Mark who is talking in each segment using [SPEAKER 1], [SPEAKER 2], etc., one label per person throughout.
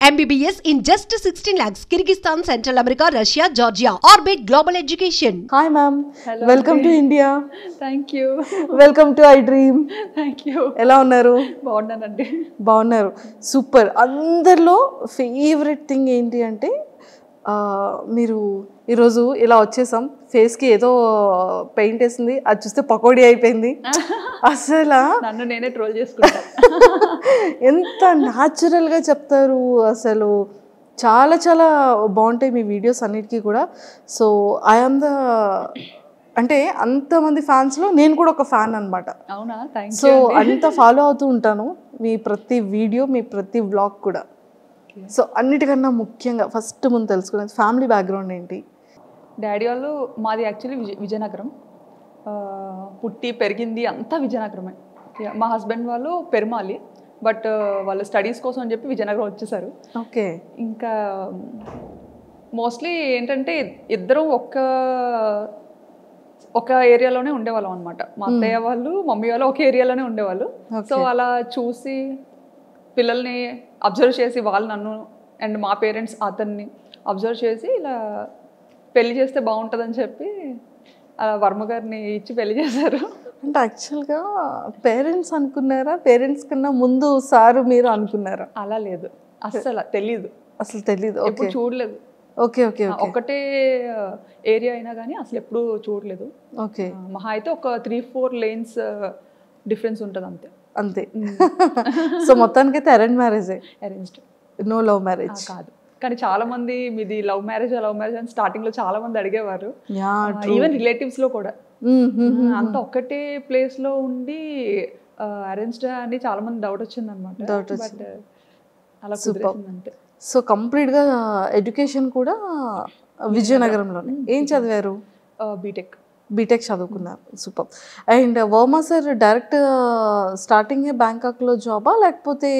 [SPEAKER 1] MBBS in just 16 lakhs. Kyrgyzstan, Central America, Russia, Georgia. Orbit Global Education.
[SPEAKER 2] Hi ma'am.
[SPEAKER 3] Hello.
[SPEAKER 2] Welcome to India.
[SPEAKER 3] Thank you.
[SPEAKER 2] Welcome to iDream.
[SPEAKER 3] Thank you.
[SPEAKER 2] ఎలా ఉన్నారు?
[SPEAKER 3] బాగున్నానండి.
[SPEAKER 2] బాగున్నారు. Super. అందరిలో favourite thing ఏంటి అంటే మీరు ఈరోజు ఇలా వచ్చేసాం, ఫేస్కి ఏదో పెయింట్ వేసింది, అది చూస్తే పకోడీ అయిపోయింది. అసలు
[SPEAKER 3] నన్ను నేనే ట్రోల్ చేసుకుంటా.
[SPEAKER 2] ఎంత న్యాచురల్గా చెప్తారు, అసలు చాలా చాలా బాగుంటాయి మీ వీడియోస్ అన్నిటికీ కూడా. సో ఐఎమ్ ద అంటే అంతమంది ఫ్యాన్స్లో నేను కూడా ఒక ఫ్యాన్ అనమాట.
[SPEAKER 3] అవునా? Thank you.
[SPEAKER 2] సో అంత ఫాలో అవుతూ ఉంటాను మీ ప్రతి వీడియో, మీ ప్రతి వ్లాగ్ కూడా. సో అన్నిటికన్నా ముఖ్యంగా ఫస్ట్ ముందు తెలుసుకునేది ఫ్యామిలీ బ్యాక్గ్రౌండ్ ఏంటి?
[SPEAKER 3] డాడీ వాళ్ళు మాది యాక్చువల్లీ విజయనగరం, పుట్టి పెరిగింది అంతా విజయనగరమే. మా హస్బెండ్ వాళ్ళు పెరుమాలి, బట్ వాళ్ళ స్టడీస్ కోసం అని చెప్పి విజయనగరం వచ్చేసారు.
[SPEAKER 2] ఓకే.
[SPEAKER 3] ఇంకా మోస్ట్లీ ఏంటంటే ఇద్దరం ఒక ఏరియాలోనే ఉండేవాళ్ళం అనమాట. మా అత్తయ్య వాళ్ళు మమ్మీ వాళ్ళు ఒక ఏరియాలోనే ఉండేవాళ్ళు. సో అలా చూసి పిల్లల్ని అబ్జర్వ్ చేసి వాళ్ళు నన్ను అండ్ మా పేరెంట్స్ అతన్ని అబ్జర్వ్ చేసి ఇలా పెళ్లి చేస్తే బాగుంటుందని చెప్పి వర్మ గారిని ఇచ్చి పెళ్లి చేశారు.
[SPEAKER 2] అంటే యాక్చువల్గా పేరెంట్స్ అనుకున్నారా, పేరెంట్స్ కన్నా ముందు సారు మీరు అనుకున్నారా?
[SPEAKER 3] అలా లేదు, అస్సలు తెలీదు,
[SPEAKER 2] అసలు తెలీదు.
[SPEAKER 3] ఎప్పుడు చూడలేదు.
[SPEAKER 2] Okay okay.
[SPEAKER 3] ఒకటే ఏరియా అయినా కానీ అసలు ఎప్పుడు చూడలేదు.
[SPEAKER 2] ఓకే.
[SPEAKER 3] మహా అయితే ఒక 3-4 lanes డిఫరెన్స్ ఉంటుంది అంతే.
[SPEAKER 2] అంతే. సో మొత్తానికైతే అరేంజ్ మ్యారేజే?
[SPEAKER 3] అరేంజ్డ్.
[SPEAKER 2] No love marriage?
[SPEAKER 3] కాదు, కానీ చాలా మంది మీది లవ్ మ్యారేజ్ అని స్టార్టింగ్ లో చాలా మంది అడిగేవారు, ఈవెన్ రిలేటివ్స్ లో కూడా. అంత ఒక్కటే ప్లేస్ లో ఉండి అరేంజ్డ్ అని చాలా మంది డౌట్ వచ్చింది అనమాట. బట్ అలా కుదిరేసింది అంతే.
[SPEAKER 2] సో కంప్లీట్గా ఎడ్యుకేషన్ కూడా విజయనగరంలోనే. ఏం చదివారు? బీటెక్ చదువుకున్నారు. Super. And Varma sir direct starting బ్యాంకాక్లో జాబా లేకపోతే?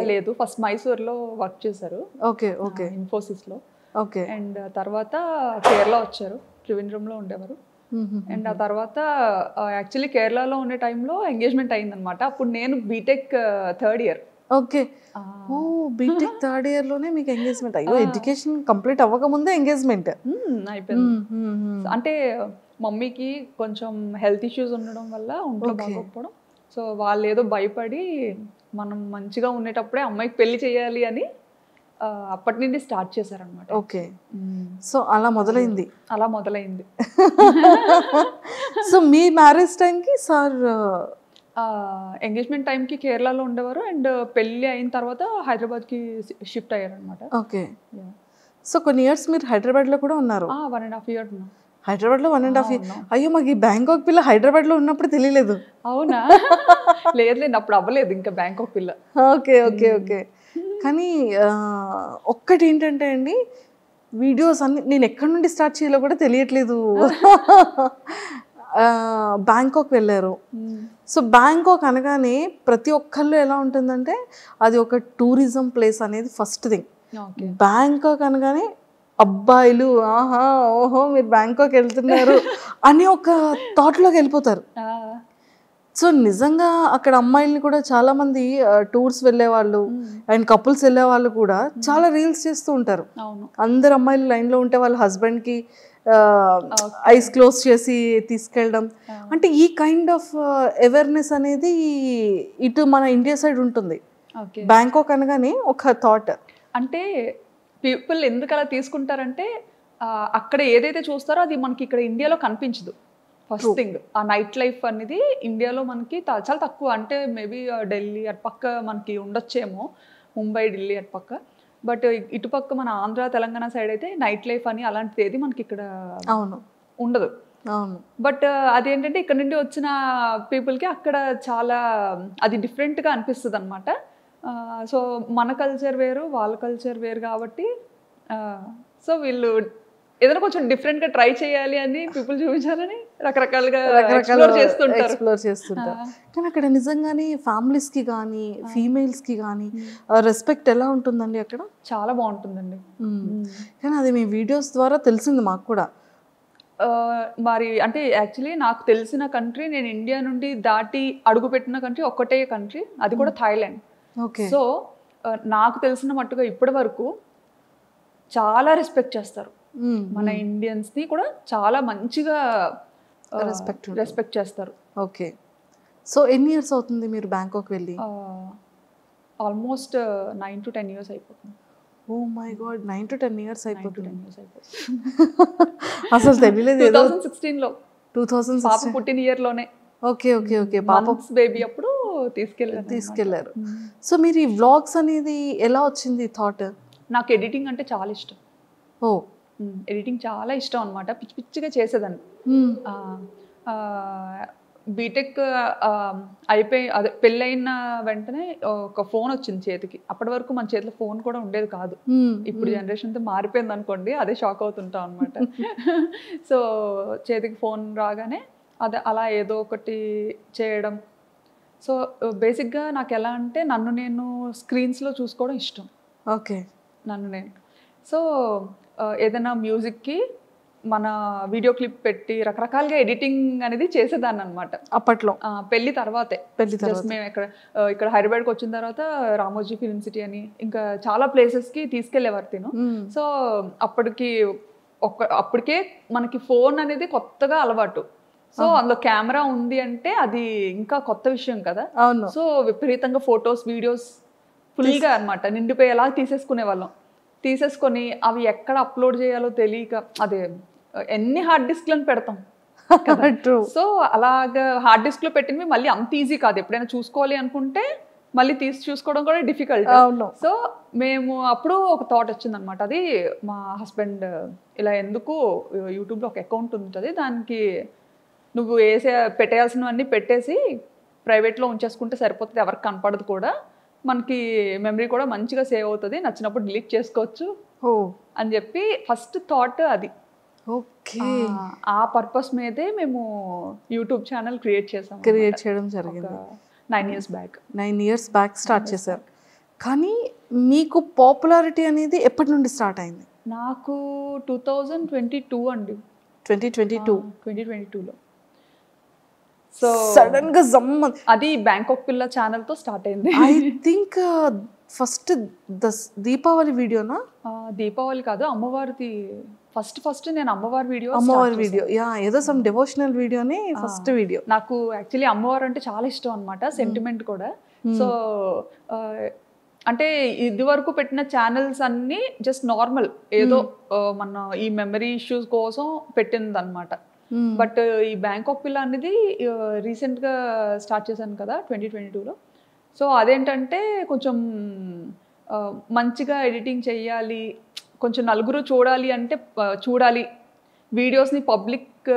[SPEAKER 3] లేదు, ఫస్ట్ మైసూర్లో వర్క్ చేశారు.
[SPEAKER 2] Okay okay.
[SPEAKER 3] ఇన్ఫోసిస్లో.
[SPEAKER 2] ఓకే.
[SPEAKER 3] అండ్ తర్వాత కేరళ వచ్చారు, త్రివేంద్రంలో ఉండేవారు. అండ్ ఆ తర్వాత యాక్చువల్లీ కేరళలో ఉండే టైంలో ఎంగేజ్మెంట్ అయిందనమాట. అప్పుడు నేను బీటెక్ 3rd year.
[SPEAKER 2] ఓకే. ఓ, బీటెక్ 3rd year లోనే మీకు ఎంగేజ్మెంట్? అయ్యో, ఎడ్యుకేషన్ కంప్లీట్ అవ్వకముందే ఎంగేజ్మెంట్
[SPEAKER 3] అయిపోయింది. అంటే మమ్మీకి కొంచెం హెల్త్ ఇష్యూస్ ఉండడం వల్ల ఒంట్లో బాగోకపోవడం, సో వాళ్ళు ఏదో భయపడి మనం మంచిగా ఉండేటప్పుడే అమ్మాయికి పెళ్లి చేయాలి అని అప్పటి నుండి స్టార్ట్ చేశారనమాట.
[SPEAKER 2] ఓకే. సో అలా మొదలైంది. సో మీ మ్యారేజ్ టైంకి సార్
[SPEAKER 3] ఎంగేజ్మెంట్ టైంకి కేరళలో ఉండేవారు, అండ్ పెళ్ళి అయిన తర్వాత హైదరాబాద్కి షిఫ్ట్ అయ్యారనమాట.
[SPEAKER 2] ఓకే. సో కొన్ని ఇయర్స్ మీరు హైదరాబాద్లో కూడా ఉన్నారు?
[SPEAKER 3] 1.5 years ఉన్నాం
[SPEAKER 2] హైదరాబాద్లో. 1.5 years? అయ్యో, మాకు ఈ బ్యాంకాక్ పిల్ల హైదరాబాద్లో ఉన్నప్పుడు తెలియలేదు.
[SPEAKER 3] అవునా? లేదు, అప్పుడు అవ్వలేదు ఇంకా బ్యాంకాక్ పిల్ల.
[SPEAKER 2] Okay okay okay. కానీ ఒక్కటి ఏంటంటే అండి, వీడియోస్ అన్ని నేను ఎక్కడి నుండి స్టార్ట్ చేయాలో కూడా తెలియట్లేదు. బ్యాంకాక్ వెళ్ళారు. సో బ్యాంకాక్ అనగానే ప్రతి ఒక్కళ్ళు ఎలా ఉంటుందంటే అది ఒక టూరిజం ప్లేస్ అనేది ఫస్ట్ థింగ్. బ్యాంకాక్ అనగానే అబ్బాయిలు ఆహా ఓహో మీరు బ్యాంకాక్ వెళ్తున్నారు అని ఒక థాట్లోకి వెళ్ళిపోతారు. సో నిజంగా అక్కడ అమ్మాయిల్ని కూడా చాలా మంది టూర్స్ వెళ్ళేవాళ్ళు అండ్ కపుల్స్ వెళ్ళేవాళ్ళు కూడా చాలా రీల్స్ చేస్తూ ఉంటారు. అందరు అమ్మాయిలు లైన్లో ఉంటే వాళ్ళ హస్బెండ్కి ఐస్ క్లోజ్ చేసి తీసుకెళ్ళడం. అంటే ఈ కైండ్ ఆఫ్ అవేర్నెస్ అనేది ఇటు మన ఇండియా సైడ్ ఉంటుంది. బ్యాంకాక్ అనగానే ఒక థాట్.
[SPEAKER 3] అంటే పీపుల్ ఎందుకు అలా తీసుకుంటారంటే అక్కడ ఏదైతే చూస్తారో అది మనకి ఇక్కడ ఇండియాలో కనిపించదు. ఫస్ట్ థింగ్, ఆ నైట్ లైఫ్ అనేది ఇండియాలో మనకి చాలా తక్కువ. అంటే మేబీ ఢిల్లీ అటు పక్క మనకి ఉండొచ్చేమో, ముంబై ఢిల్లీ అటు పక్క. బట్ ఇటుపక్క మన ఆంధ్ర తెలంగాణ సైడ్ అయితే నైట్ లైఫ్ అని అలాంటిది ఏది మనకి ఇక్కడ ఉండదు. బట్ అదేంటంటే ఇక్కడ నుండి వచ్చిన పీపుల్కి అక్కడ చాలా అది డిఫరెంట్గా అనిపిస్తుంది అనమాట. సో మన కల్చర్ వేరు, వాళ్ళ కల్చర్ వేరు కాబట్టి సో వీళ్ళు ఏదైనా కొంచెం డిఫరెంట్గా ట్రై చేయాలి అని పీపుల్ చూపించాలని రకరకాలుగా ఎక్స్ప్లోర్ చేస్తుంటారు.
[SPEAKER 2] కానీ అక్కడ నిజంగానే ఫ్యామిలీస్కి కానీ ఫీమేల్స్కి కానీ రెస్పెక్ట్ ఎలా ఉంటుందండి అక్కడ?
[SPEAKER 3] చాలా బాగుంటుందండి.
[SPEAKER 2] కానీ అది మీ వీడియోస్ ద్వారా తెలిసింది మాకు కూడా.
[SPEAKER 3] మరి అంటే యాక్చువల్లీ నాకు తెలిసిన కంట్రీ, నేను ఇండియా నుండి దాటి అడుగుపెట్టిన కంట్రీ ఒక్కటే కంట్రీ, అది కూడా థాయిలాండ్. సో నాకు తెలిసిన మట్టుగా ఇప్పటి వరకు చాలా రెస్పెక్ట్ చేస్తారు. మన ఇండియన్స్ని కూడా చాలా మంచిగా రెస్పెక్ట్ చేస్తారు.
[SPEAKER 2] ఓకే. సో ఎన్ని ఇయర్స్ అవుతుంది మీరు బ్యాంకాక్ వెళ్ళి?
[SPEAKER 3] ఆల్మోస్ట్ 9 to 10 years అయిపోతుంది.
[SPEAKER 2] Oh my God, 9 to 10 years అయిపోతుంది. అసలు తెలియలేదు.
[SPEAKER 3] 2016లో
[SPEAKER 2] 2016
[SPEAKER 3] పాప పుట్టిన ఇయర్లోనే.
[SPEAKER 2] Okay okay okay. పాప
[SPEAKER 3] బేబీ అప్పుడు
[SPEAKER 2] తీసుకెళ్లారు. సో మీరు ఈ వ్లాగ్స్ అనేది ఎలా వచ్చింది థాట్?
[SPEAKER 3] నాకు ఎడిటింగ్ అంటే చాలా ఇష్టం.
[SPEAKER 2] ఓ,
[SPEAKER 3] ఎడిటింగ్ చాలా ఇష్టం అనమాట. పిచ్చి పిచ్చిగా చేసేదాన్ని. బీటెక్ అయిపోయి అదే పెళ్ళైన వెంటనే ఒక ఫోన్ వచ్చింది చేతికి. అప్పటి వరకు మన చేతిలో ఫోన్ కూడా ఉండేది కాదు. ఇప్పుడు జనరేషన్ అంతా మారిపోయింది అనుకోండి, అదే షాక్ అవుతుంటాం అనమాట. సో చేతికి ఫోన్ రాగానే అదే అలా ఏదో ఒకటి చేయడం. సో బేసిక్గా నాకు ఎలా అంటే నన్ను నేను స్క్రీన్స్లో చూసుకోవడం ఇష్టం.
[SPEAKER 2] ఓకే.
[SPEAKER 3] నన్ను నేను సో ఏదైనా మ్యూజిక్కి మన వీడియో క్లిప్ పెట్టి రకరకాలుగా ఎడిటింగ్ అనేది చేసేదాన్ని అనమాట
[SPEAKER 2] అప్పట్లో.
[SPEAKER 3] పెళ్లి తర్వాతే. జస్ట్ మేము ఇక్కడ హైదరాబాద్కి వచ్చిన తర్వాత రామోజీ ఫిల్మ్ సిటీ అని ఇంకా చాలా ప్లేసెస్కి తీసుకెళ్లేవారు తిను. సో అప్పటికే మనకి ఫోన్ అనేది కొత్తగా అలవాటు. సో అందులో కెమెరా ఉంది అంటే అది ఇంకా కొత్త విషయం కదా. సో విపరీతంగా ఫొటోస్ వీడియోస్ ఫుల్గా అనమాట నిండిపోయేలా తీసేసుకునే వాళ్ళం. తీసేసుకొని అవి ఎక్కడ అప్లోడ్ చేయాలో తెలియక అదే ఎన్ని హార్డ్ డిస్క్లను పెడతాం. సో అలాగా హార్డ్ డిస్క్ లో పెట్టినవి మళ్ళీ అంత ఈజీ కాదు. ఎప్పుడైనా చూసుకోవాలి అనుకుంటే మళ్ళీ తీసి చూసుకోవడం కూడా డిఫికల్ట్. సో మేము అప్పుడు ఒక థాట్ వచ్చింది అనమాట. అది మా హస్బెండ్ ఇలా ఎందుకు యూట్యూబ్లో ఒక అకౌంట్ ఉంటుంది, దానికి నువ్వు పెట్టేయాల్సినవన్నీ పెట్టేసి ప్రైవేట్లో ఉంచేసుకుంటే సరిపోతుంది, ఎవరికి కనపడదు కూడా, మనకి మెమరీ కూడా మంచిగా సేవ్ అవుతుంది, నచ్చినప్పుడు డిలీట్ చేసుకోవచ్చు అని చెప్పి ఫస్ట్ థాట్ అది.
[SPEAKER 2] ఓకే.
[SPEAKER 3] ఆ పర్పస్ మీదే మేము యూట్యూబ్ ఛానల్ క్రియేట్ చేయడం జరిగింది 9 years బ్యాక్
[SPEAKER 2] స్టార్ట్ చేశారు. కానీ మీకు పాపులారిటీ అనేది ఎప్పటి నుండి స్టార్ట్ అయింది?
[SPEAKER 3] నాకు 2022 అండి. 2022లో. సో
[SPEAKER 2] సడన్ గా
[SPEAKER 3] అది బ్యాంకాక్ పిల్ల ఛానల్ తో స్టార్ట్ అయింది.
[SPEAKER 2] ఐ థింక్ ఫస్ట్ దీపావళి వీడియోనా?
[SPEAKER 3] దీపావళి కాదు, అమ్మవారిది. ఫస్ట్ నేను అమ్మవారి వీడియో
[SPEAKER 2] ఏదో సమ్ డివోషనల్ వీడియోని ఫస్ట్ వీడియో.
[SPEAKER 3] నాకు యాక్చువల్లీ అమ్మవారు అంటే చాలా ఇష్టం అనమాట, సెంటిమెంట్ కూడా. సో అంటే ఇది వరకు పెట్టిన ఛానల్స్ అన్ని జస్ట్ నార్మల్ ఏదో మన ఈ మెమరీ ఇష్యూస్ కోసం పెట్టింది అనమాట. బట్ ఈ బ్యాంకాక్ పిల్ల అనేది రీసెంట్గా స్టార్ట్ చేశాను కదా 2022లో. సో అదేంటంటే కొంచెం మంచిగా ఎడిటింగ్ చెయ్యాలి, కొంచెం నలుగురు చూడాలి అంటే చూడాలి, వీడియోస్ని పబ్లిక్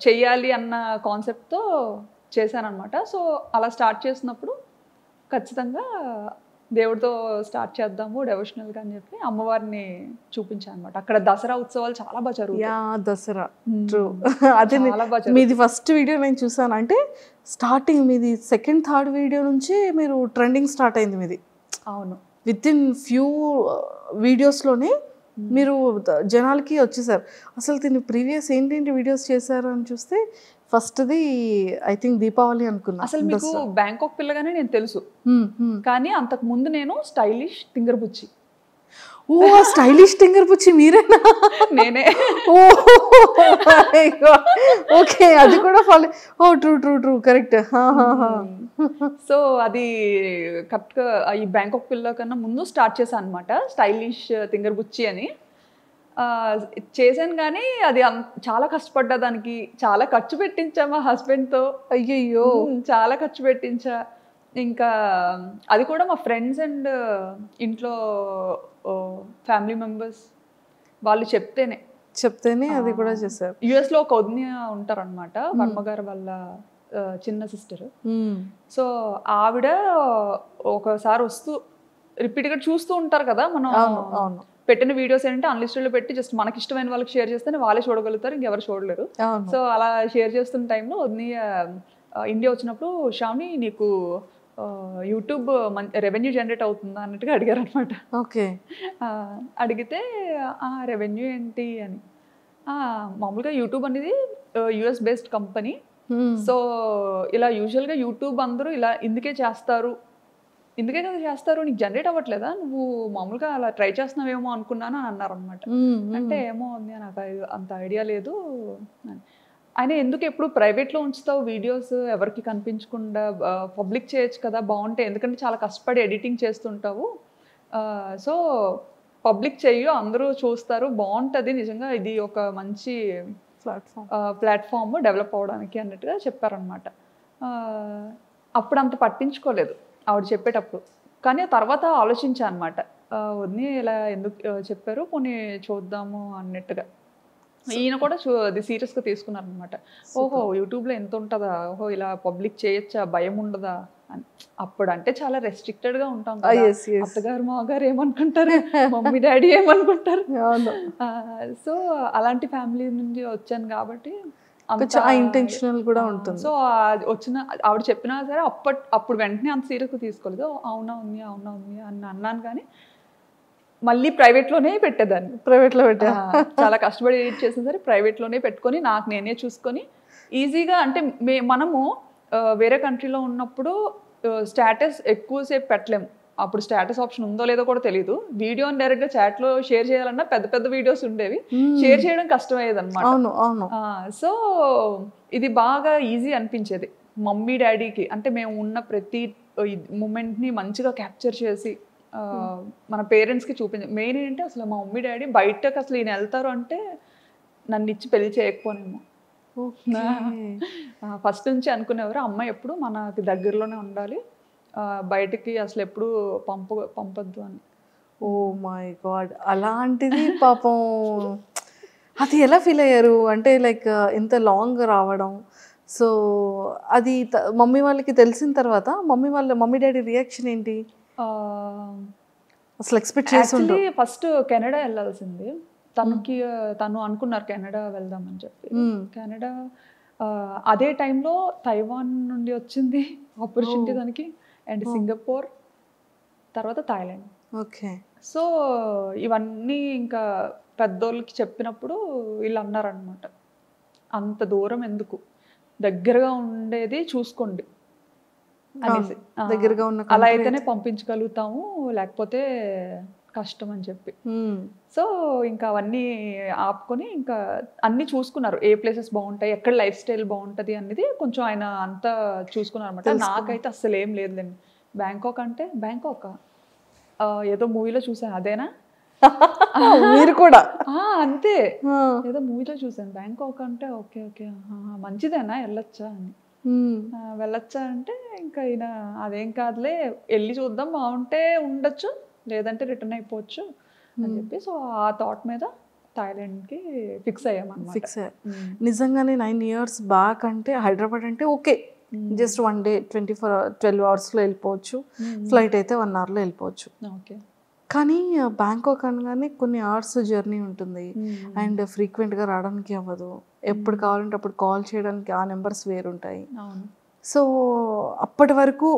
[SPEAKER 3] చెయ్యాలి అన్న కాన్సెప్ట్తో చేశానమాట. సో అలా స్టార్ట్ చేసినప్పుడు ఖచ్చితంగా దేవుడితో స్టార్ట్ చేద్దాము డెవోషనల్గా అని చెప్పి అమ్మవారిని చూపించాను అనమాట. అక్కడ దసరా ఉత్సవాలు చాలా బాగా జరుగుతాయి.
[SPEAKER 2] దసరా అదే మీది ఫస్ట్ వీడియో నేను చూసాను. అంటే స్టార్టింగ్ మీది సెకండ్ థర్డ్ వీడియో నుంచి మీరు ట్రెండింగ్ స్టార్ట్ అయింది మీది.
[SPEAKER 3] అవును,
[SPEAKER 2] విత్ ఇన్ ఫ్యూ వీడియోస్లోనే మీరు జనాలకి వచ్చేసారు. అసలు దీన్ని ప్రీవియస్ ఏంటేంటి వీడియోస్ చేశారు అని చూస్తే ఫస్ట్ది ఐ థింక్ దీపావళి అనుకున్నా.
[SPEAKER 3] అసలు మీకు బ్యాంకాక్ పిల్లగానే నేను తెలుసు, కానీ అంతకు ముందు నేను స్టైలిష్ తింగర్ బుచ్చి.
[SPEAKER 2] ఓ, స్టైలిష్ తింగర్ బుచ్చి మీరేనా?
[SPEAKER 3] నేనే.
[SPEAKER 2] ఓకే, అది కూడా ఫాలో. ఓ ట్రూ కరెక్ట్.
[SPEAKER 3] సో అది కరెక్ట్గా ఈ బ్యాంకాక్ పిల్ల కన్నా ముందు స్టార్ట్ చేశాను అనమాట, స్టైలిష్ తింగర్ బుచ్చి అని చేశాను. కానీ అది చాలా కష్టపడ్డా, దానికి చాలా ఖర్చు పెట్టించా మా హస్బెండ్తో.
[SPEAKER 2] అయ్యయ్యో,
[SPEAKER 3] చాలా ఖర్చు పెట్టించా. ఇంకా అది కూడా మా ఫ్రెండ్స్ అండ్ ఇంట్లో ఫ్యామిలీ మెంబర్స్ వాళ్ళు చెప్తేనే
[SPEAKER 2] అది కూడా చేశారు.
[SPEAKER 3] యుఎస్లో ఒక వదిన ఉంటారనమాట, వర్మగారు వాళ్ళ చిన్న సిస్టర్. సో ఆవిడ ఒకసారి వస్తూ రిపీట్గా చూస్తూ ఉంటారు కదా మనం పెట్టిన వీడియోస్ ఏంటంటే అన్లిస్టెడ్లో పెట్టి జస్ట్ మనకి ఇష్టమైన వాళ్ళకి షేర్ చేస్తేనే వాళ్ళే చూడగలుగుతారు, ఇంకెవరు చూడలేరు. సో అలా షేర్ చేస్తున్న టైంలో వదిన ఇండియా వచ్చినప్పుడు శ్రావణి నీకు యూట్యూబ్ రెవెన్యూ జనరేట్ అవుతుందా అన్నట్టుగా అడిగారు అనమాట.
[SPEAKER 2] ఓకే.
[SPEAKER 3] అడిగితే రెవెన్యూ ఏంటి అని, మామూలుగా యూట్యూబ్ అనేది యుఎస్ బేస్డ్ కంపెనీ. సో ఇలా యూజువల్గా యూట్యూబ్ అందరూ ఇలా ఇందుకే చేస్తారు, ఇందుకే కదా చేస్తారు, నీకు జనరేట్ అవ్వట్లేదా, నువ్వు మామూలుగా అలా ట్రై చేస్తున్నావేమో అనుకున్నాను అని అన్నారు అనమాట. అంటే ఏమో ఉంది నాకు అంత ఐడియా లేదు అని. ఆయన ఎందుకు ఎప్పుడు ప్రైవేట్లో ఉంచుతావు వీడియోస్, ఎవరికి కనిపించకుండా పబ్లిక్ చేయొచ్చు కదా బాగుంటాయి, ఎందుకంటే చాలా కష్టపడి ఎడిటింగ్ చేస్తుంటావు, సో పబ్లిక్ చెయ్యు, అందరూ చూస్తారు, బాగుంటుంది నిజంగా, ఇది ఒక మంచి ప్లాట్ఫామ్ డెవలప్ అవ్వడానికి అన్నట్టుగా చెప్పారనమాట. అప్పుడు అంత పట్టించుకోలేదు ఆవిడ చెప్పేటప్పుడు, కానీ తర్వాత ఆలోచించాను అనమాట, వదిని ఇలా ఎందుకు చెప్పారు, పోనీ చూద్దాము అన్నట్టుగా. ఈయన కూడా అది సీరియస్గా తీసుకున్నారనమాట. ఓహో యూట్యూబ్లో ఎంత ఉంటుందా, ఓహో ఇలా పబ్లిక్ చేయొచ్చా, భయం ఉండదా అని. అప్పుడు అంటే చాలా రెస్ట్రిక్టెడ్గా ఉంటాం కదా, అత్తగారు మాగారు ఏమనుకుంటారు, మమ్మీ డాడీ ఏమనుకుంటారు. సో అలాంటి ఫ్యామిలీ నుంచి వచ్చాను కాబట్టి
[SPEAKER 2] ఇంటెన్షనల్ కూడా ఉంటుంది.
[SPEAKER 3] సో వచ్చిన ఆవిడ చెప్పినా సరే అప్పుడు వెంటనే అంత సీరియస్గా తీసుకోలేదు. అవునా ఉంది అని అన్నాను, కానీ మళ్ళీ ప్రైవేట్లోనే పెట్టేదాన్ని.
[SPEAKER 2] ప్రైవేట్లో పెట్టా
[SPEAKER 3] చాలా కష్టపడి ఎడిట్ చేసిన సరే ప్రైవేట్లోనే పెట్టుకొని నాకు నేనే చూసుకొని ఈజీగా, అంటే మనము వేరే కంట్రీలో ఉన్నప్పుడు స్టేటస్ ఎక్కువసేపు పెట్టలేము, అప్పుడు స్టేటస్ ఆప్షన్ ఉందో లేదో కూడా తెలియదు. వీడియోని డైరెక్ట్గా చాట్లో షేర్ చేయాలన్నా పెద్ద పెద్ద వీడియోస్ ఉండేవి, షేర్ చేయడం కష్టమయ్యేది అనమాట. సో ఇది బాగా ఈజీ అనిపించేది మమ్మీ డాడీకి, అంటే మేము ఉన్న ప్రతి మూమెంట్ని మంచిగా క్యాప్చర్ చేసి మన పేరెంట్స్కి చూపించాలి. మెయిన్ ఏంటంటే అసలు మా మమ్మీ డాడీ బయటకు అసలు ఈయన వెళ్తారు అంటే నన్ను ఇచ్చి పెళ్లి చేయకపోనేమో. ఫస్ట్ నుంచి అనుకునేవారు అమ్మాయి ఎప్పుడు మనకి దగ్గరలోనే ఉండాలి, బయటికి అసలు ఎప్పుడు పంపొద్దు అని.
[SPEAKER 2] ఓ మై గాడ్, అలాంటిది పాపం అది ఎలా ఫీల్ అయ్యారు అంటే లైక్ ఇంత లాంగ్ రావడం. సో అది మమ్మీ వాళ్ళకి తెలిసిన తర్వాత మమ్మీ డాడీ రియాక్షన్ ఏంటి అసలు ఎక్స్పెక్ట్ చేసి?
[SPEAKER 3] ఫస్ట్ కెనడా వెళ్ళాల్సింది తను అనుకున్నారు కెనడా వెళ్దామని చెప్పి. కెనడా అదే టైంలో తైవాన్ నుండి వచ్చింది ఆపర్చునిటీ దానికి, అండ్ సింగపూర్, తర్వాత థాయిలాండ్.
[SPEAKER 2] ఓకే.
[SPEAKER 3] సో ఇవన్నీ ఇంకా పెద్దోళ్ళకి చెప్పినప్పుడు వీళ్ళు అన్నారనమాట, అంత దూరం ఎందుకు, దగ్గరగా ఉండేది చూసుకోండి అనేసి.
[SPEAKER 2] దగ్గరగా ఉన్న
[SPEAKER 3] అలా అయితేనే పంపించగలుగుతాము, లేకపోతే కష్టం అని చెప్పి. సో ఇంకా అవన్నీ ఆపుకొని ఇంకా అన్నీ చూసుకున్నారు, ఏ ప్లేసెస్ బాగుంటాయి, ఎక్కడ లైఫ్ స్టైల్ బాగుంటుంది అనేది కొంచెం ఆయన అంతా చూసుకున్నారు అనమాట. నాకైతే అసలు ఏం లేదులేండి, బ్యాంకాక్ అంటే బ్యాంకాక్ ఏదో మూవీలో చూసాను అదేనా
[SPEAKER 2] మీరు కూడా
[SPEAKER 3] అంతే, ఏదో మూవీలో చూసాను బ్యాంకాక్ అంటే ఓకే ఓకే మంచిదేనా వెళ్ళొచ్చా అని. వెళ్ళొచ్చా అంటే ఇంకా ఈయన అదేం కాదులే వెళ్ళి చూద్దాం, బాగుంటే ఉండొచ్చు లేదంటే రిటర్న్ అయిపోవచ్చు అని చెప్పి, సో ఆ థాట్ మీద థాయిలాండ్కి ఫిక్స్ అయ్యామన్నమాట.
[SPEAKER 2] ఫిక్స్ అయ్యారు. నిజంగానే 9 years బ్యాక్ అంటే హైదరాబాద్ అంటే ఓకే, జస్ట్ 1 day 12 hours-లో వెళ్ళిపోవచ్చు, ఫ్లైట్ అయితే 1 hour-లో వెళ్ళిపోవచ్చు.
[SPEAKER 3] ఓకే.
[SPEAKER 2] కానీ బ్యాంకాక్ అనగానే కొన్ని అవర్స్ జర్నీ ఉంటుంది, అండ్ ఫ్రీక్వెంట్గా రావడానికి అవ్వదు, ఎప్పుడు కావాలంటే అప్పుడు కాల్ చేయడానికి ఆ నెంబర్స్ వేరుంటాయి. సో అప్పటి వరకు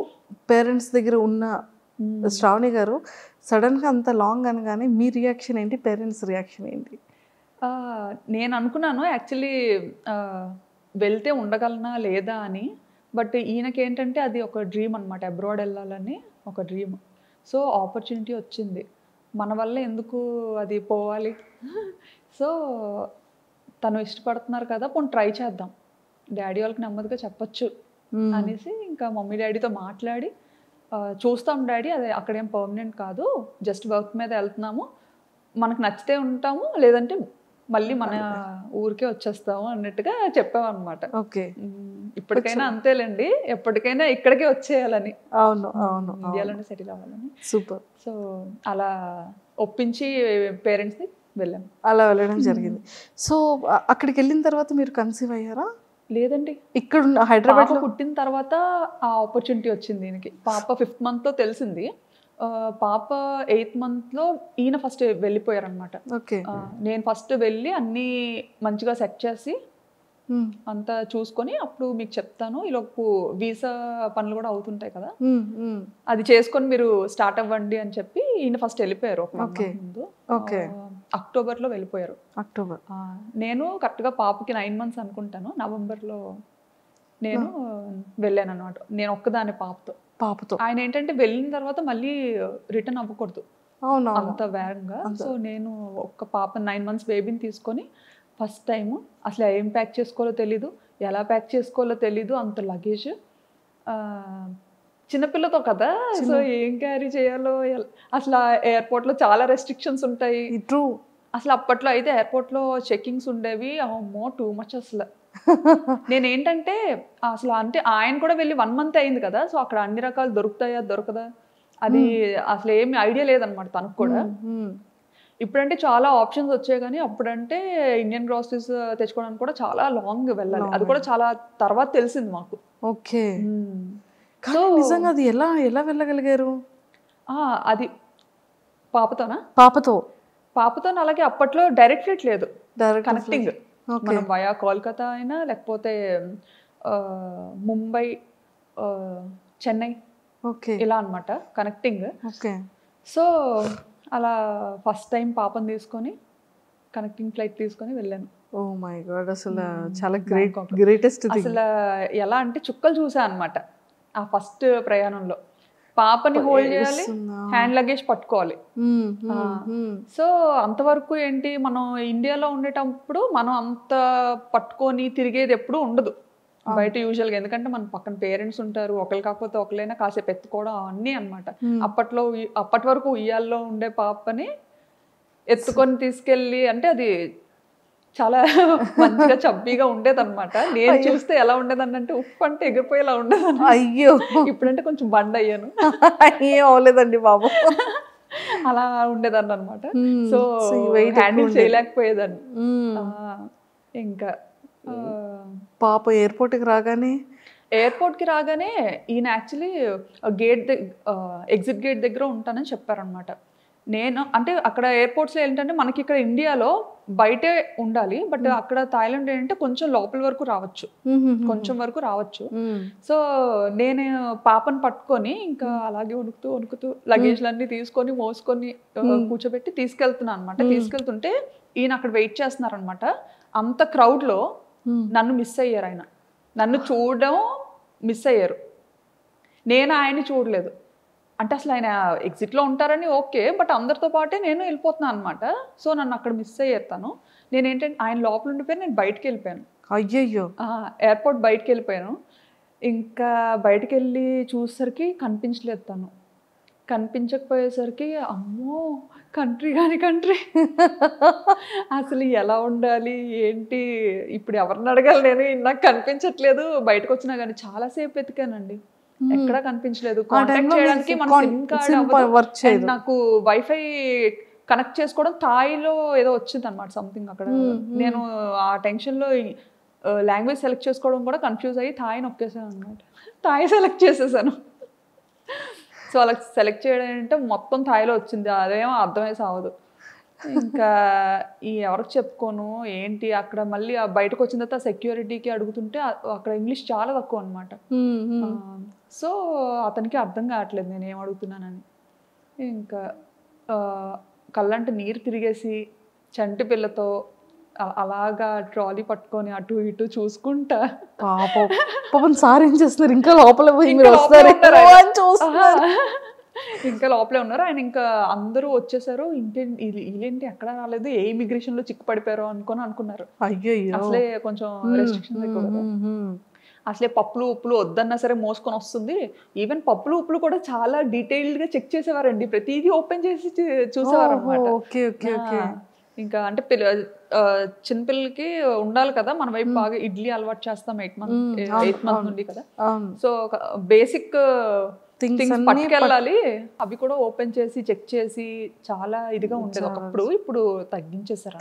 [SPEAKER 2] పేరెంట్స్ దగ్గర ఉన్న శ్రావణి గారు సడన్గా అంత లాంగ్ అనగానే మీ రియాక్షన్ ఏంటి, పేరెంట్స్ రియాక్షన్ ఏంటి?
[SPEAKER 3] నేను అనుకున్నాను యాక్చువల్లీ వెళ్తే ఉండగలనా లేదా అని, బట్ ఈయనకి ఏంటంటే అది ఒక డ్రీమ్ అనమాట, అబ్రాడ్ వెళ్ళాలని ఒక డ్రీమ్. సో ఆపర్చునిటీ వచ్చింది, మన వల్ల ఎందుకు అది పోవాలి, సో తను ఇష్టపడుతున్నారు కదా పోనీ ట్రై చేద్దాం, డాడీ వాళ్ళకి నెమ్మదిగా చెప్పచ్చు అనేసి ఇంకా మమ్మీ డాడీతో మాట్లాడి చూస్తాం డాడీ, అదే అక్కడేం పర్మనెంట్ కాదు, జస్ట్ వర్క్ మీద వెళ్తున్నాము, మనకు నచ్చితే ఉంటాము లేదంటే మళ్ళీ మన ఊరికే వచ్చేస్తాము అన్నట్టుగా చెప్పామన్నమాట.
[SPEAKER 2] ఓకే.
[SPEAKER 3] ఇప్పటికైనా అంతేలేండి, ఎప్పటికైనా ఇక్కడికే వచ్చేయాలని,
[SPEAKER 2] అవును అవును,
[SPEAKER 3] ఇండియాలోనే సెటిల్ అవ్వాలని.
[SPEAKER 2] సూపర్.
[SPEAKER 3] సో అలా ఒప్పించి పేరెంట్స్ని వెళ్ళాము.
[SPEAKER 2] అలా వెళ్ళడం జరిగింది. సో అక్కడికి వెళ్ళిన తర్వాత మీరు కన్సీవ్ అయ్యారా?
[SPEAKER 3] లేదండి,
[SPEAKER 2] ఇక్కడ హైదరాబాద్లో
[SPEAKER 3] పుట్టిన తర్వాత ఆ ఆపర్చునిటీ వచ్చింది దీనికి. పాప 5th month-లో తెలిసింది, పాప 8th month-లో ఈయన ఫస్ట్ వెళ్ళిపోయారనమాట.
[SPEAKER 2] ఓకే.
[SPEAKER 3] నేను ఫస్ట్ వెళ్ళి అన్నీ మంచిగా సెట్ చేసి అంతా చూసుకొని అప్పుడు మీకు చెప్తాను, ఈలోపు వీసా పనులు కూడా అవుతుంటాయి కదా, అది చేసుకొని మీరు స్టార్ట్ అవ్వండి అని చెప్పి ఈయన ఫస్ట్ వెళ్ళిపోయారు ఒక ముందు. అక్టోబర్లో వెళ్ళిపోయారు.
[SPEAKER 2] అక్టోబర్.
[SPEAKER 3] నేను కరెక్ట్గా పాపకి 9 months అనుకుంటాను, నవంబర్లో నేను వెళ్ళాను అనమాట. నేను ఒక్కదాని
[SPEAKER 2] పాపతో
[SPEAKER 3] ఆయన ఏంటంటే వెళ్ళిన తర్వాత మళ్ళీ రిటర్న్ అవ్వకూడదు
[SPEAKER 2] అవునా
[SPEAKER 3] అంత వేగంగా. సో నేను ఒక పాప 9 months బేబీని తీసుకొని ఫస్ట్ టైం అసలు ఏం ప్యాక్ చేసుకోవాలో తెలీదు, ఎలా ప్యాక్ చేసుకోవాలో తెలీదు, అంత లగేజ్ చిన్నపిల్లతో కదా. సో ఏం క్యారీ చేయాలో అసలు ఎయిర్పోర్ట్లో చాలా రెస్ట్రిక్షన్స్ ఉంటాయి.
[SPEAKER 2] ట్రూ.
[SPEAKER 3] అసలు అప్పట్లో అయితే ఎయిర్పోర్ట్లో చెకింగ్స్ ఉండేవి, అమ్మో టూ మచ్ అసలు. నేనేంటంటే అసలు అంటే ఆయన కూడా వెళ్ళి 1 month అయింది కదా, సో అక్కడ అన్ని రకాలు దొరుకుతాయా దొరకదా అది అసలు ఏమి ఐడియా లేదనమాట తనకు కూడా. ఇప్పుడంటే చాలా ఆప్షన్స్ వచ్చాయి, కానీ అప్పుడంటే ఇండియన్ గ్రాసరీస్ తెచ్చుకోవడానికి కూడా చాలా లాంగ్ వెళ్ళాలి. అది కూడా చాలా తర్వాత తెలిసింది మాకు.
[SPEAKER 2] ఓకే. నిజంగా అది ఎలా ఎలా వెళ్ళగలిగారు?
[SPEAKER 3] అది పాపతోనా? పాపతో అలాగే అప్పట్లో డైరెక్ట్ ఫ్లైట్ లేదు, కనెక్టింగ్. మనం వయా కోల్కతా అయినా లేకపోతే ముంబై, చెన్నై ఇలా అనమాట కనెక్టింగ్. సో అలా ఫస్ట్ టైం పాపని తీసుకొని కనెక్టింగ్ ఫ్లైట్ తీసుకొని వెళ్ళాను.
[SPEAKER 2] ఓ మై గాడ్, అసలు చాలా గ్రేటెస్ట్.
[SPEAKER 3] అసలు ఎలా అంటే చుక్కలు చూసా అనమాట ఆ ఫస్ట్ ప్రయాణంలో. పాపని హోల్డ్ చేయాలి, హ్యాండ్ లగేజ్ పట్టుకోవాలి. సో అంతవరకు ఏంటి, మనం ఇండియాలో ఉండేటప్పుడు మనం అంత పట్టుకొని తిరిగేది ఎప్పుడు ఉండదు బయట యూజువల్గా. ఎందుకంటే మన పక్కన పేరెంట్స్ ఉంటారు, ఒకరు కాకపోతే ఒకరైనా కాసేపు ఎత్తుకోవడం అన్నీ అనమాట. అప్పటి వరకు ఉయ్యాల్లో ఉండే పాపని ఎత్తుకొని తీసుకెళ్ళి, అంటే అది చాలా మంచిగా చబ్బీగా ఉండేది అనమాట. నేను చూస్తే ఎలా ఉండేదని అంటే ఉప్పు అంటే ఎగిరిపోయేలా ఉండేది.
[SPEAKER 2] అయ్యో,
[SPEAKER 3] ఇప్పుడంటే కొంచెం బండ్ అయ్యాను.
[SPEAKER 2] ఏం అవ్వలేదండి బాబు.
[SPEAKER 3] అలా ఉండేదాన్ని అనమాట. సో హ్యాండిల్ చేయలేకపోయేదాన్ని. ఇంకా
[SPEAKER 2] పాప ఎయిర్పోర్ట్కి రాగానే ఈయన యాక్చువల్లీ ఎగ్జిట్ గేట్ దగ్గర ఉంటానని చెప్పారనమాట. నేను అంటే అక్కడ ఎయిర్పోర్ట్స్లో ఏంటంటే మనకి ఇక్కడ ఇండియాలో బయటే ఉండాలి, బట్ అక్కడ థాయిలాండ్ ఏంటంటే కొంచెం లోపల వరకు రావచ్చు. సో నేను పాపను పట్టుకొని ఇంకా అలాగే వణుకుతూ లగేజ్లన్నీ తీసుకొని మోసుకొని కూర్చోబెట్టి తీసుకెళ్తున్నాను అనమాట. తీసుకెళ్తుంటే ఈయన అక్కడ వెయిట్ చేస్తున్నారనమాట. అంత క్రౌడ్లో నన్ను మిస్ అయ్యారు. ఆయన నన్ను చూడడం మిస్ అయ్యారు, నేను ఆయన్ని చూడలేదు. అంటే అసలు ఆయన ఎగ్జిట్లో ఉంటారని ఓకే, బట్ అందరితో పాటే నేను వెళ్ళిపోతున్నాను అనమాట. సో నన్ను అక్కడ మిస్ అయ్యారు తను. నేనేంటంటే ఆయన లోపల ఉండిపోయి నేను బయటకు వెళ్ళిపోయాను. అయ్యయ్యో,
[SPEAKER 3] ఎయిర్పోర్ట్ బయటకు వెళ్ళిపోయాను. ఇంకా బయటకు వెళ్ళి చూసేసరికి కనిపించలేదు తను. కనిపించకపోయేసరికి అమ్మో కంట్రీ అసలు ఎలా ఉండాలి ఏంటి, ఇప్పుడు ఎవరిని అడగాలి నేను, నాకు కనిపించట్లేదు. బయటకు వచ్చినా కానీ చాలాసేపు వెతికానండి, ఎక్కడా కనిపించలేదు. కాంటాక్ట్ చేయడానికి మన సిమ్ కార్డ్, నాకు వైఫై కనెక్ట్ చేసుకోవడం థాయిలో ఏదో వచ్చింది అనమాట సంథింగ్ అక్కడ. నేను ఆ టెన్షన్లో లాంగ్వేజ్ సెలెక్ట్ చేసుకోవడం కూడా కన్ఫ్యూజ్ అయ్యి థాయి నొక్కేసాను అనమాట. థాయి సెలెక్ట్ చేసేసాను. సో అలా సెలెక్ట్ చేయడం అంటే మొత్తం థాయిలో వచ్చింది, అదేమో అర్థమై సావదు. ఇంకా ఎవరికి చెప్పుకోను ఏంటి. అక్కడ మళ్ళీ బయటకు వచ్చిన తర్వాత సెక్యూరిటీకి అడుగుతుంటే అక్కడ ఇంగ్లీష్ చాలా తక్కువ అనమాట. సో అతనికి అర్థం కావట్లేదు నేను ఏం అడుగుతున్నానని. ఇంకా కళ్ళంటే నీరు తిరిగేసి చంటి పిల్లతో అలాగా ట్రాలీ పట్టుకొని అటు ఇటు చూసుకుంటా.
[SPEAKER 2] పాపం సార్ ఏం చేస్తున్నారు, ఇంకా లోపల
[SPEAKER 3] ఇంకా లోపలే ఉన్నారు ఆయన. ఇంకా అందరూ వచ్చేసారు, ఇదేంటి ఎక్కడ రాలేదు, ఏ ఇమిగ్రేషన్ లో చిక్కు పడిపోయారో అనుకున్నారు. అసలే కొంచెం రెస్ట్రిక్షన్స్ ఎక్కువ కదా. అసలే పప్పులు ఉప్పులు వద్దన్నా సరే మోసుకొని వస్తుంది. ఈవెన్ పప్పులు ఉప్పులు కూడా చాలా డీటెయిల్డ్ గా చెక్ చేసేవారండి, ప్రతిదీ ఓపెన్ చేసి చూసేవారు అనమాట. ఇంకా అంటే చిన్నపిల్లలకి ఉండాలి కదా మన వైపు, బాగా ఇడ్లీ అలవాటు చేస్తాం 8 months నుండి కదా. సో బేసిక్ థింగ్స్ పట్టుకెళ్ళాలి, అవి కూడా ఓపెన్ చేసి చెక్ చేసి చాలా ఇదిగా ఉండేది ఒకప్పుడు. ఇప్పుడు తగ్గించేసారు.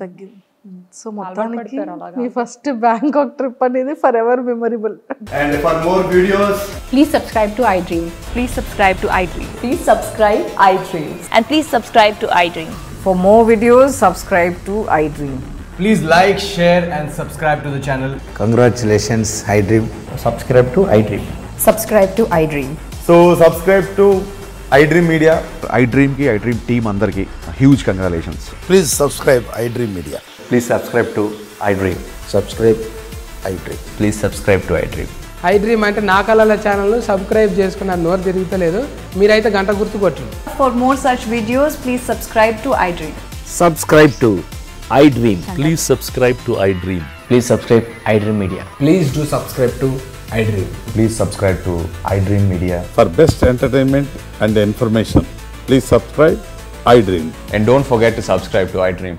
[SPEAKER 2] సో మొత్తానికి మీ ఫస్ట్ బ్యాంకాక్ ట్రిప్ అనేది for ever memorable.
[SPEAKER 4] And for more videos,
[SPEAKER 5] please subscribe to iDream.
[SPEAKER 6] Please subscribe to iDream.
[SPEAKER 5] Please subscribe iDream.
[SPEAKER 6] And please subscribe to iDream.
[SPEAKER 5] For more videos, subscribe to iDream.
[SPEAKER 4] please like, share and subscribe to the channel.
[SPEAKER 7] Congratulations, iDream.
[SPEAKER 8] Subscribe to iDream.
[SPEAKER 5] Subscribe to iDream.
[SPEAKER 8] So subscribe to iDream Media.
[SPEAKER 9] iDream ki iDream team andarki huge congratulations.
[SPEAKER 7] Please subscribe iDream Media.
[SPEAKER 8] Please subscribe to iDream.
[SPEAKER 7] Subscribe iDream.
[SPEAKER 8] Please subscribe to iDream.
[SPEAKER 10] I dream అంటే నా కళల ఛానల్ను subscribe చేసుకున్న నోరు తిరుగుతలేదు. మీరైతే గంట గుర్తు కొట్టండి.
[SPEAKER 5] For more such videos, please subscribe to iDream.
[SPEAKER 11] Subscribe to iDream.
[SPEAKER 12] Please subscribe to iDream.
[SPEAKER 11] Please subscribe iDream Media.
[SPEAKER 10] Please do subscribe to iDream.
[SPEAKER 8] Please subscribe to iDream Media.
[SPEAKER 9] For best entertainment and information, please subscribe iDream.
[SPEAKER 12] And don't forget to subscribe to iDream.